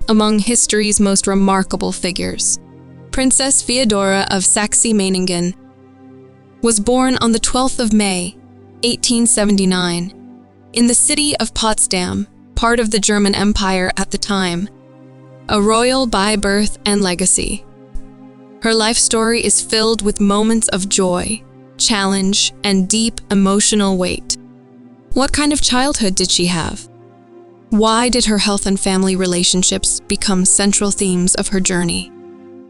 among history's most remarkable figures. Princess Feodora of Saxe-Meiningen was born on the 12th of May, 1879, in the city of Potsdam, part of the German Empire at the time, a royal by birth and legacy. Her life story is filled with moments of joy, challenge, and deep emotional weight. What kind of childhood did she have? Why did her health and family relationships become central themes of her journey?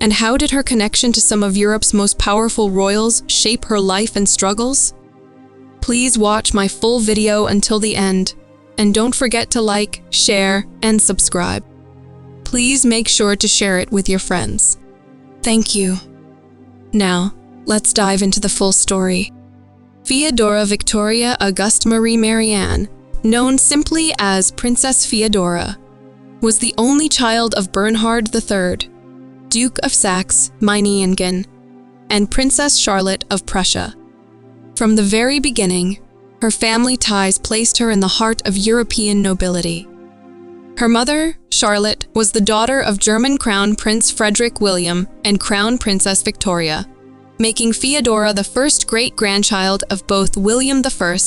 And how did her connection to some of Europe's most powerful royals shape her life and struggles? Please watch my full video until the end, and don't forget to like, share, and subscribe. Please make sure to share it with your friends. Thank you. Now, let's dive into the full story. Feodora Victoria Auguste Marie Marianne, known simply as Princess Feodora, was the only child of Bernhard III, Duke of Saxe-Meiningen, and Princess Charlotte of Prussia. From the very beginning, her family ties placed her in the heart of European nobility. Her mother, Charlotte, was the daughter of German Crown Prince Frederick William and Crown Princess Victoria, making Feodora the first great-grandchild of both William I,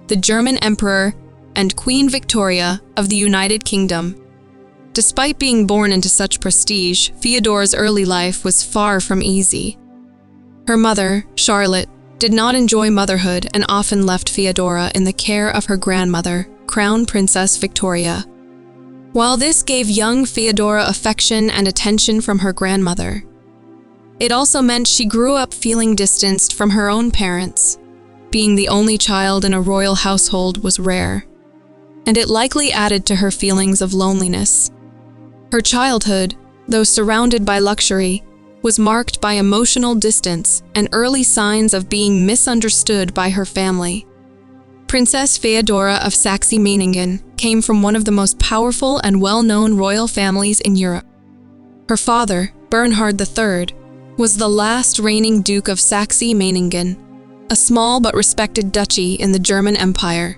the German Emperor, and Queen Victoria of the United Kingdom. Despite being born into such prestige, Feodora's early life was far from easy. Her mother, Charlotte, did not enjoy motherhood and often left Feodora in the care of her grandmother, Crown Princess Victoria. While this gave young Feodora affection and attention from her grandmother, it also meant she grew up feeling distanced from her own parents. Being the only child in a royal household was rare, and it likely added to her feelings of loneliness. Her childhood, though surrounded by luxury, was marked by emotional distance and early signs of being misunderstood by her family. Princess Feodora of Saxe-Meiningen came from one of the most powerful and well-known royal families in Europe. Her father, Bernhard III, was the last reigning Duke of Saxe-Meiningen, a small but respected duchy in the German Empire.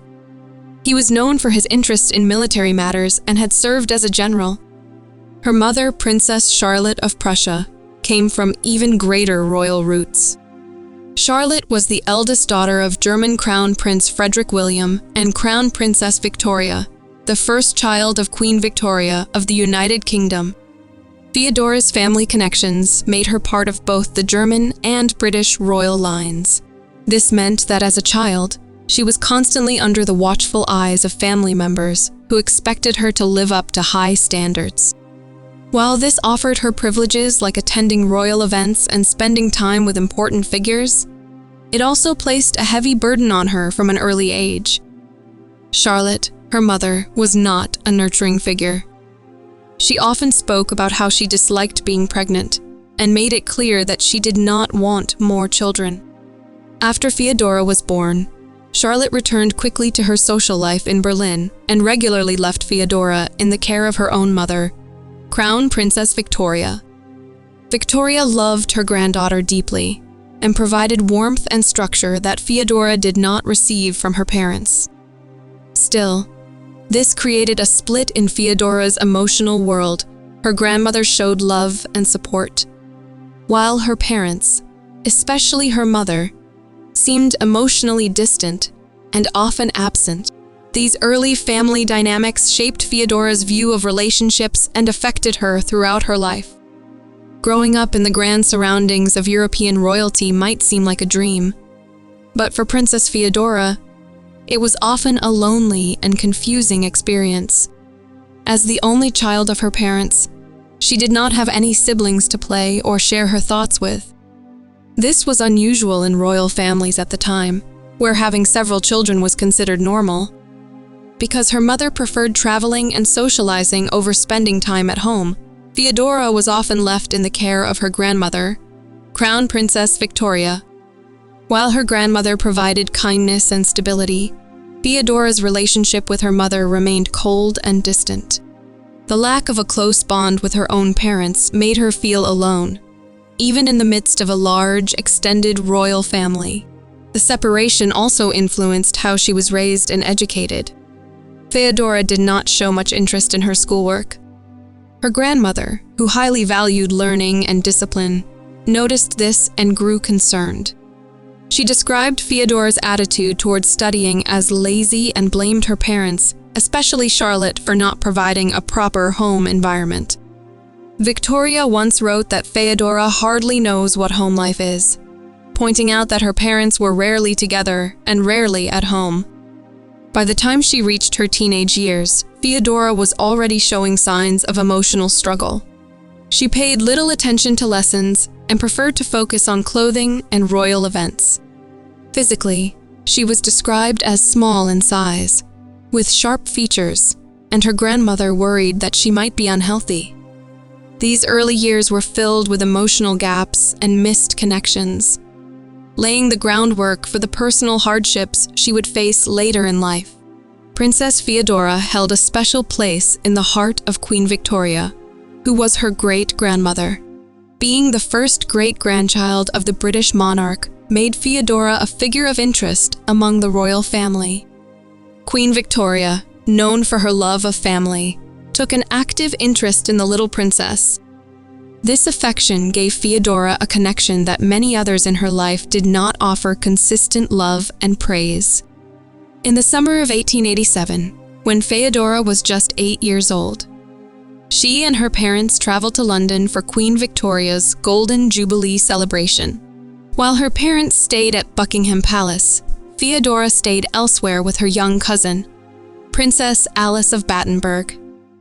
He was known for his interest in military matters and had served as a general. Her mother, Princess Charlotte of Prussia, came from even greater royal roots. Charlotte was the eldest daughter of German Crown Prince Frederick William and Crown Princess Victoria, the first child of Queen Victoria of the United Kingdom. Feodora's family connections made her part of both the German and British royal lines. This meant that as a child, she was constantly under the watchful eyes of family members who expected her to live up to high standards. While this offered her privileges like attending royal events and spending time with important figures, it also placed a heavy burden on her from an early age. Charlotte, her mother, was not a nurturing figure. She often spoke about how she disliked being pregnant and made it clear that she did not want more children. After Feodora was born, Charlotte returned quickly to her social life in Berlin and regularly left Feodora in the care of her own mother, Crown Princess Victoria. Victoria loved her granddaughter deeply and provided warmth and structure that Feodora did not receive from her parents. Still, this created a split in Feodora's emotional world. Her grandmother showed love and support, while her parents, especially her mother, seemed emotionally distant and often absent. These early family dynamics shaped Feodora's view of relationships and affected her throughout her life. Growing up in the grand surroundings of European royalty might seem like a dream, but for Princess Feodora, it was often a lonely and confusing experience. As the only child of her parents, she did not have any siblings to play or share her thoughts with. This was unusual in royal families at the time, where having several children was considered normal. Because her mother preferred traveling and socializing over spending time at home, Feodora was often left in the care of her grandmother, Crown Princess Victoria. While her grandmother provided kindness and stability, Feodora's relationship with her mother remained cold and distant. The lack of a close bond with her own parents made her feel alone, even in the midst of a large, extended royal family. The separation also influenced how she was raised and educated. Feodora did not show much interest in her schoolwork. Her grandmother, who highly valued learning and discipline, noticed this and grew concerned. She described Feodora's attitude towards studying as lazy and blamed her parents, especially Charlotte, for not providing a proper home environment. Victoria once wrote that Feodora hardly knows what home life is, pointing out that her parents were rarely together and rarely at home. By the time she reached her teenage years, Feodora was already showing signs of emotional struggle. She paid little attention to lessons and preferred to focus on clothing and royal events. Physically, she was described as small in size, with sharp features, and her grandmother worried that she might be unhealthy. These early years were filled with emotional gaps and missed connections, laying the groundwork for the personal hardships she would face later in life. Princess Feodora held a special place in the heart of Queen Victoria, who was her great-grandmother. Being the first great-grandchild of the British monarch made Feodora a figure of interest among the royal family. Queen Victoria, known for her love of family, took an active interest in the little princess. This affection gave Feodora a connection that many others in her life did not offer consistent love and praise. In the summer of 1887, when Feodora was just 8 years old, she and her parents traveled to London for Queen Victoria's Golden Jubilee celebration. While her parents stayed at Buckingham Palace, Feodora stayed elsewhere with her young cousin, Princess Alice of Battenberg.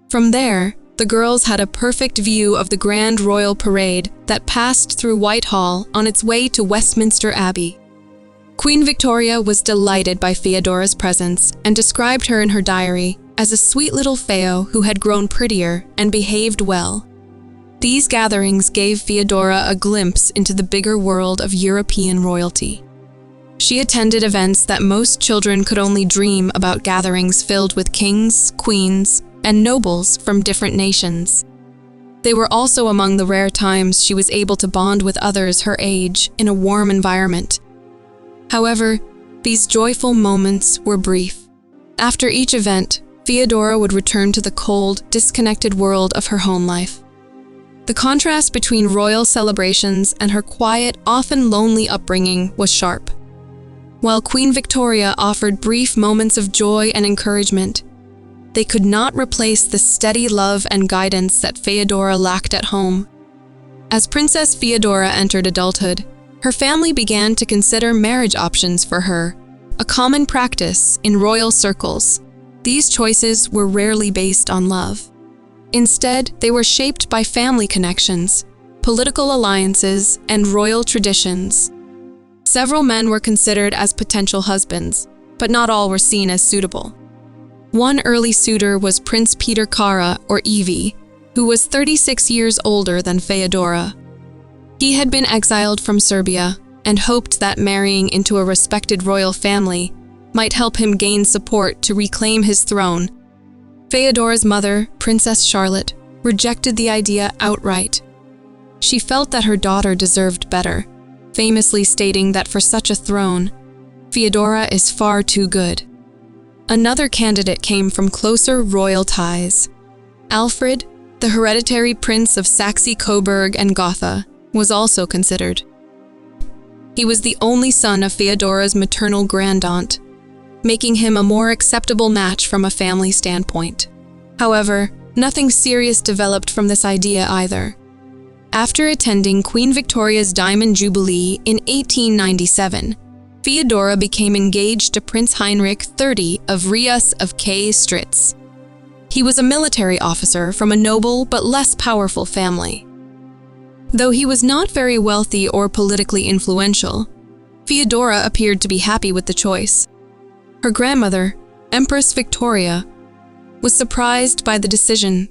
From there, the girls had a perfect view of the grand royal parade that passed through Whitehall on its way to Westminster Abbey. Queen Victoria was delighted by Feodora's presence and described her in her diary as a sweet little Feo who had grown prettier and behaved well. These gatherings gave Feodora a glimpse into the bigger world of European royalty. She attended events that most children could only dream about, gatherings filled with kings, queens, and nobles from different nations. They were also among the rare times she was able to bond with others her age in a warm environment. However, these joyful moments were brief. After each event, Feodora would return to the cold, disconnected world of her home life. The contrast between royal celebrations and her quiet, often lonely upbringing was sharp. While Queen Victoria offered brief moments of joy and encouragement, they could not replace the steady love and guidance that Feodora lacked at home. As Princess Feodora entered adulthood, her family began to consider marriage options for her, a common practice in royal circles. These choices were rarely based on love. Instead, they were shaped by family connections, political alliances, and royal traditions. Several men were considered as potential husbands, but not all were seen as suitable. One early suitor was Prince Peter Kara, or Evie, who was 36 years older than Feodora. He had been exiled from Serbia and hoped that marrying into a respected royal family might help him gain support to reclaim his throne. Feodora's mother, Princess Charlotte, rejected the idea outright. She felt that her daughter deserved better, famously stating that for such a throne, Feodora is far too good. Another candidate came from closer royal ties. Alfred, the hereditary prince of Saxe-Coburg and Gotha, was also considered. He was the only son of Feodora's maternal grandaunt, making him a more acceptable match from a family standpoint. However, nothing serious developed from this idea either. After attending Queen Victoria's Diamond Jubilee in 1897, Feodora became engaged to Prince Heinrich III of Rias of K-Stritz. He was a military officer from a noble but less powerful family. Though he was not very wealthy or politically influential, Feodora appeared to be happy with the choice. Her grandmother, Empress Victoria, was surprised by the decision,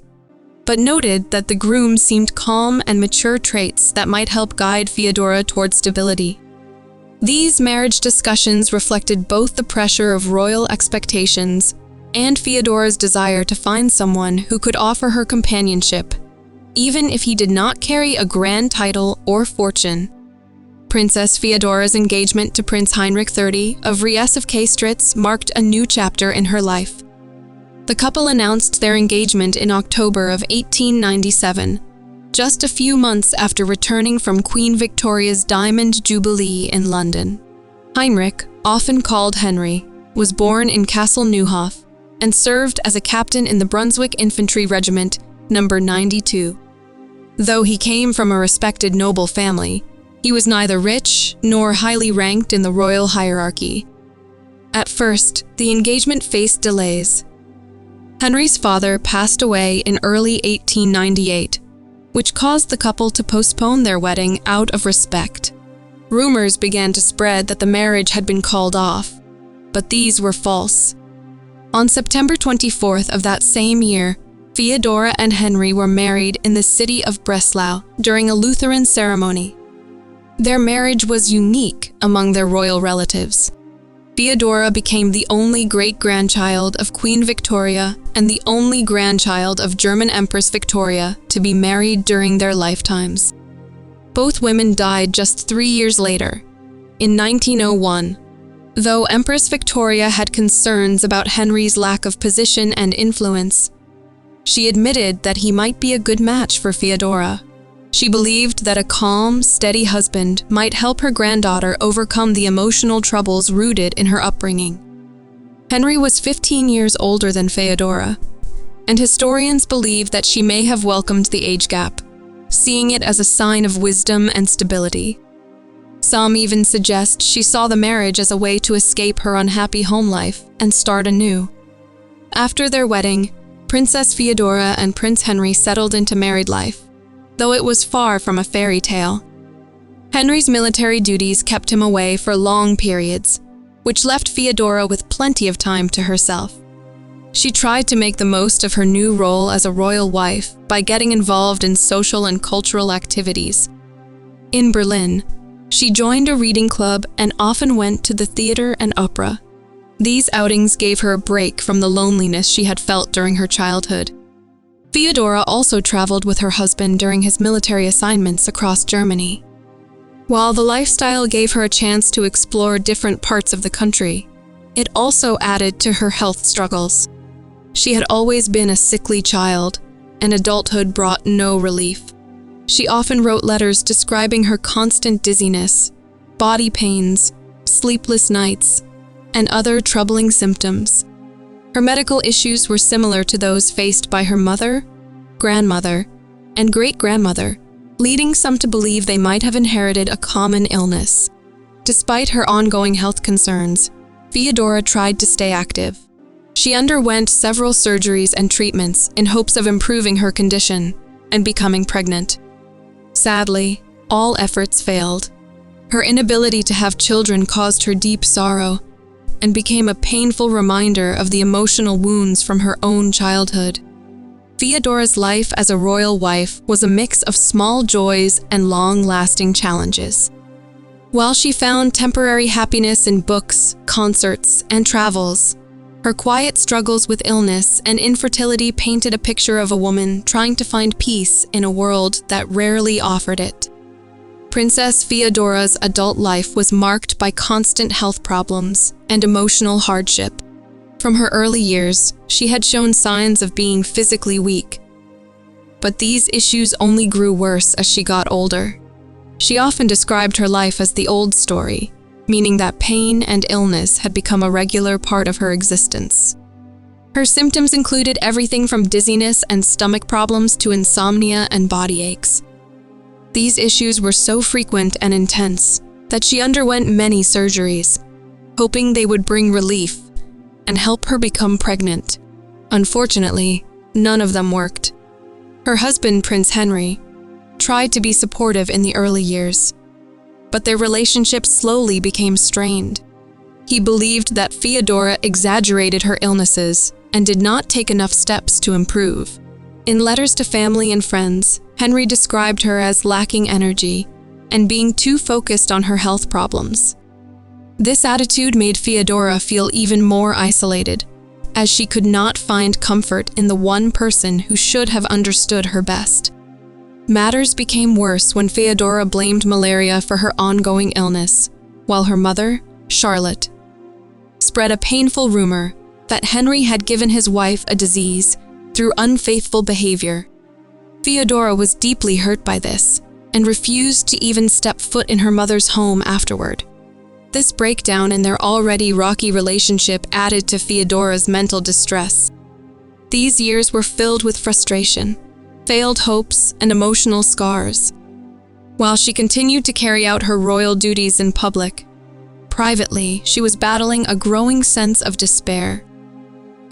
but noted that the groom seemed calm and mature traits that might help guide Feodora toward stability. These marriage discussions reflected both the pressure of royal expectations and Feodora's desire to find someone who could offer her companionship, even if he did not carry a grand title or fortune. Princess Feodora's engagement to Prince Heinrich III of Rias of K-Stritz marked a new chapter in her life. The couple announced their engagement in October of 1897, just a few months after returning from Queen Victoria's Diamond Jubilee in London. Heinrich, often called Henry, was born in Castle Neuhof and served as a captain in the Brunswick Infantry Regiment No. 92. Though he came from a respected noble family, he was neither rich nor highly ranked in the royal hierarchy. At first, the engagement faced delays. Henry's father passed away in early 1898, which caused the couple to postpone their wedding out of respect. Rumors began to spread that the marriage had been called off, but these were false. On September 24th of that same year, Feodora and Henry were married in the city of Breslau during a Lutheran ceremony. Their marriage was unique among their royal relatives. Feodora became the only great-grandchild of Queen Victoria and the only grandchild of German Empress Victoria to be married during their lifetimes. Both women died just 3 years later, in 1901. Though Empress Victoria had concerns about Henry's lack of position and influence, she admitted that he might be a good match for Feodora. She believed that a calm, steady husband might help her granddaughter overcome the emotional troubles rooted in her upbringing. Henry was 15 years older than Feodora, and historians believe that she may have welcomed the age gap, seeing it as a sign of wisdom and stability. Some even suggest she saw the marriage as a way to escape her unhappy home life and start anew. After their wedding, Princess Feodora and Prince Henry settled into married life, though it was far from a fairy tale. Henry's military duties kept him away for long periods, which left Feodora with plenty of time to herself. She tried to make the most of her new role as a royal wife by getting involved in social and cultural activities. In Berlin, she joined a reading club and often went to the theater and opera. These outings gave her a break from the loneliness she had felt during her childhood. Feodora also traveled with her husband during his military assignments across Germany. While the lifestyle gave her a chance to explore different parts of the country, it also added to her health struggles. She had always been a sickly child, and adulthood brought no relief. She often wrote letters describing her constant dizziness, body pains, sleepless nights, and other troubling symptoms. Her medical issues were similar to those faced by her mother, grandmother, and great-grandmother, leading some to believe they might have inherited a common illness. Despite her ongoing health concerns, Feodora tried to stay active. She underwent several surgeries and treatments in hopes of improving her condition and becoming pregnant. Sadly, all efforts failed. Her inability to have children caused her deep sorrow and became a painful reminder of the emotional wounds from her own childhood. Feodora's life as a royal wife was a mix of small joys and long-lasting challenges. While she found temporary happiness in books, concerts, and travels, her quiet struggles with illness and infertility painted a picture of a woman trying to find peace in a world that rarely offered it. Princess Feodora's adult life was marked by constant health problems and emotional hardship. From her early years, she had shown signs of being physically weak. But these issues only grew worse as she got older. She often described her life as the old story, meaning that pain and illness had become a regular part of her existence. Her symptoms included everything from dizziness and stomach problems to insomnia and body aches. These issues were so frequent and intense that she underwent many surgeries, hoping they would bring relief and help her become pregnant. Unfortunately, none of them worked. Her husband, Prince Henry, tried to be supportive in the early years, but their relationship slowly became strained. He believed that Feodora exaggerated her illnesses and did not take enough steps to improve. In letters to family and friends, Henry described her as lacking energy and being too focused on her health problems. This attitude made Feodora feel even more isolated, as she could not find comfort in the one person who should have understood her best. Matters became worse when Feodora blamed malaria for her ongoing illness, while her mother, Charlotte, spread a painful rumor that Henry had given his wife a disease through unfaithful behavior. Feodora was deeply hurt by this and refused to even step foot in her mother's home afterward. This breakdown in their already rocky relationship added to Feodora's mental distress. These years were filled with frustration, failed hopes, and emotional scars. While she continued to carry out her royal duties in public, privately, she was battling a growing sense of despair.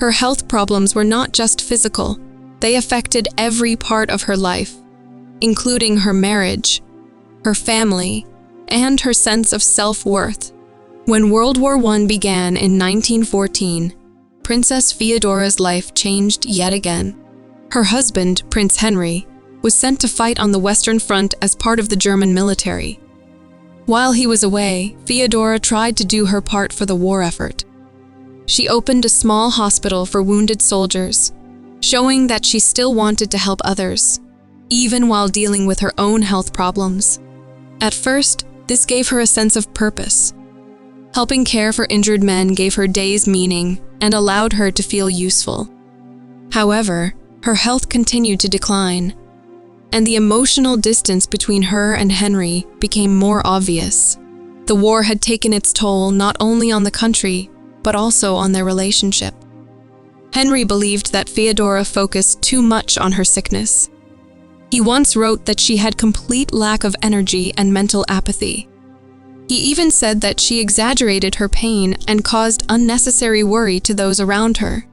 Her health problems were not just physical, they affected every part of her life, including her marriage, her family, and her sense of self-worth. When World War I began in 1914, Princess Feodora's life changed yet again. Her husband, Prince Henry, was sent to fight on the Western Front as part of the German military. While he was away, Feodora tried to do her part for the war effort. She opened a small hospital for wounded soldiers, showing that she still wanted to help others, even while dealing with her own health problems. At first, this gave her a sense of purpose. Helping care for injured men gave her days meaning and allowed her to feel useful. However, her health continued to decline, and the emotional distance between her and Henry became more obvious. The war had taken its toll not only on the country, but also on their relationship. Henry believed that Feodora focused too much on her sickness. He once wrote that she had complete lack of energy and mental apathy. He even said that she exaggerated her pain and caused unnecessary worry to those around her.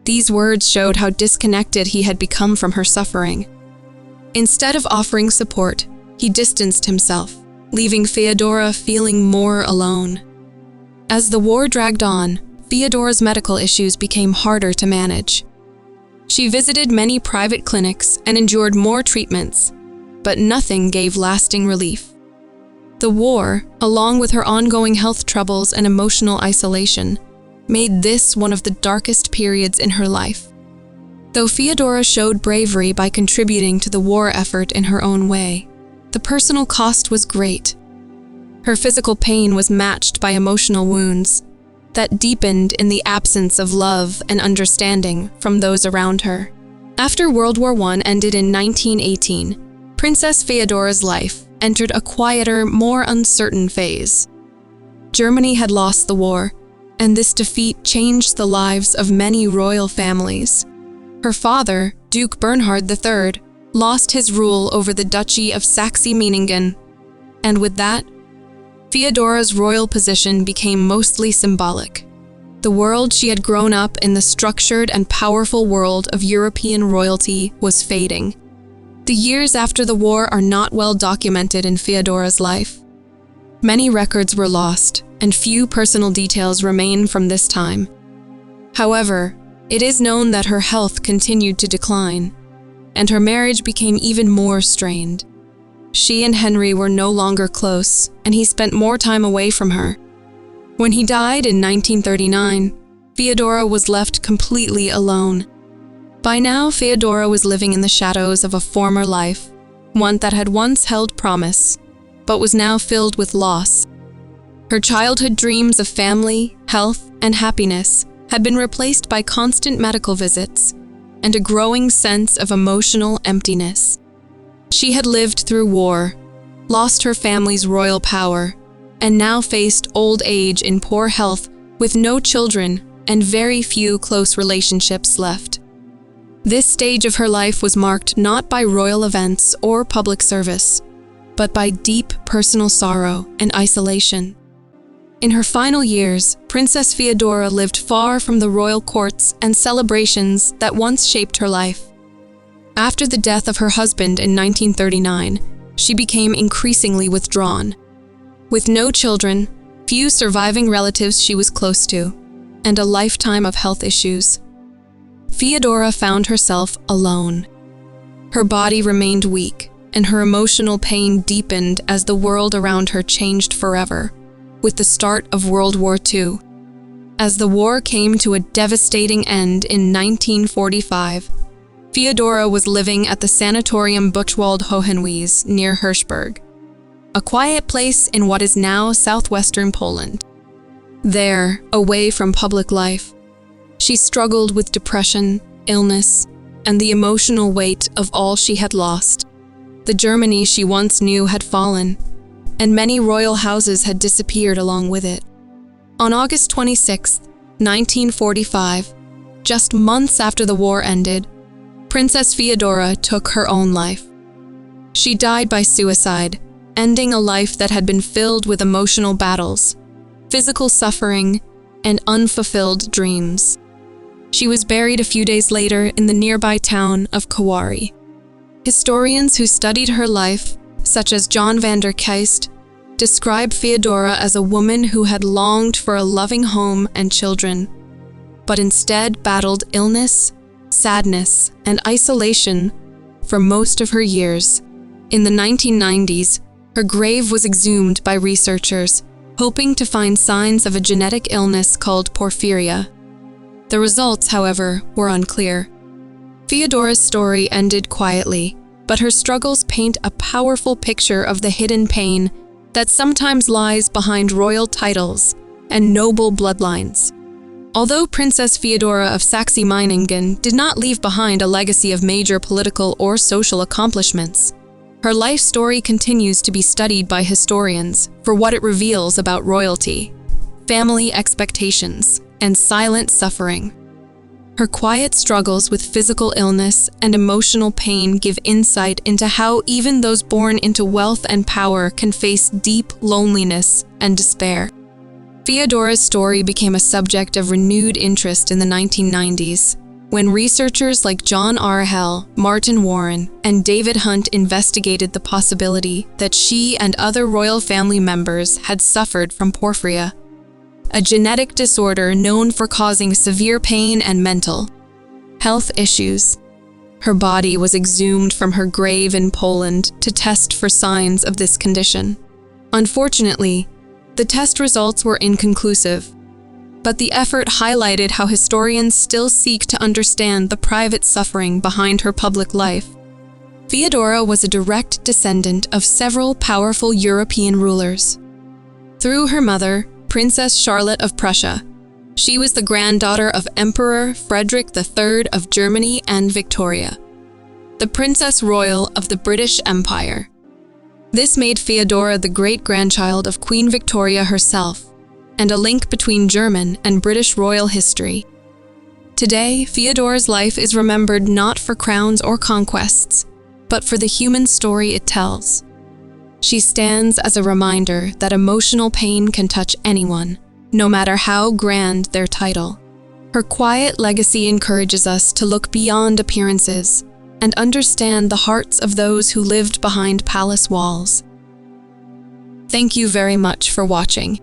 These words showed how disconnected he had become from her suffering. Instead of offering support, he distanced himself, leaving Feodora feeling more alone. As the war dragged on, Feodora's medical issues became harder to manage. She visited many private clinics and endured more treatments, but nothing gave lasting relief. The war, along with her ongoing health troubles and emotional isolation, made this one of the darkest periods in her life. Though Feodora showed bravery by contributing to the war effort in her own way, the personal cost was great. Her physical pain was matched by emotional wounds that deepened in the absence of love and understanding from those around her. After World War I ended in 1918, Princess Feodora's life entered a quieter, more uncertain phase. Germany had lost the war, and this defeat changed the lives of many royal families. Her father, Duke Bernhard III, lost his rule over the Duchy of Saxe-Meiningen, and with that, Feodora's royal position became mostly symbolic. The world she had grown up in, the structured and powerful world of European royalty, was fading. The years after the war are not well documented in Feodora's life. Many records were lost, and few personal details remain from this time. However, it is known that her health continued to decline, and her marriage became even more strained. She and Henry were no longer close, and he spent more time away from her. When he died in 1939, Feodora was left completely alone. By now, Feodora was living in the shadows of a former life, one that had once held promise, but was now filled with loss. Her childhood dreams of family, health, and happiness had been replaced by constant medical visits and a growing sense of emotional emptiness. She had lived through war, lost her family's royal power, and now faced old age in poor health with no children and very few close relationships left. This stage of her life was marked not by royal events or public service, but by deep personal sorrow and isolation. In her final years, Princess Feodora lived far from the royal courts and celebrations that once shaped her life. After the death of her husband in 1939, she became increasingly withdrawn. With no children, few surviving relatives she was close to, and a lifetime of health issues, Feodora found herself alone. Her body remained weak, and her emotional pain deepened as the world around her changed forever, with the start of World War II. As the war came to a devastating end in 1945, Feodora was living at the sanatorium Buchwald Hohenwies near Hirschberg, a quiet place in what is now southwestern Poland. There, away from public life, She struggled with depression, illness, and the emotional weight of all she had lost. The Germany she once knew had fallen, and many royal houses had disappeared along with it. On August 26, 1945, just months after the war ended, Princess Feodora took her own life. She died by suicide, ending a life that had been filled with emotional battles, physical suffering, and unfulfilled dreams. She was buried a few days later in the nearby town of Kawari. Historians who studied her life, such as John van der Kuyst, describe Feodora as a woman who had longed for a loving home and children, but instead battled illness, sadness, and isolation for most of her years. In the 1990s, her grave was exhumed by researchers, hoping to find signs of a genetic illness called porphyria. The results, however, were unclear. Feodora's story ended quietly, but her struggles paint a powerful picture of the hidden pain that sometimes lies behind royal titles and noble bloodlines. Although Princess Feodora of Saxe-Meiningen did not leave behind a legacy of major political or social accomplishments, her life story continues to be studied by historians for what it reveals about royalty, family expectations, and silent suffering. Her quiet struggles with physical illness and emotional pain give insight into how even those born into wealth and power can face deep loneliness and despair. Feodora's story became a subject of renewed interest in the 1990s, when researchers like John R. Hell, Martin Warren, and David Hunt investigated the possibility that she and other royal family members had suffered from porphyria, a genetic disorder known for causing severe pain and mental health issues. Her body was exhumed from her grave in Poland to test for signs of this condition. Unfortunately, the test results were inconclusive, but the effort highlighted how historians still seek to understand the private suffering behind her public life. Feodora was a direct descendant of several powerful European rulers. Through her mother, Princess Charlotte of Prussia, she was the granddaughter of Emperor Frederick III of Germany and Victoria, the Princess Royal of the British Empire. This made Feodora the great-grandchild of Queen Victoria herself, and a link between German and British royal history. Today, Feodora's life is remembered not for crowns or conquests, but for the human story it tells. She stands as a reminder that emotional pain can touch anyone, no matter how grand their title. Her quiet legacy encourages us to look beyond appearances and understand the hearts of those who lived behind palace walls. Thank you very much for watching.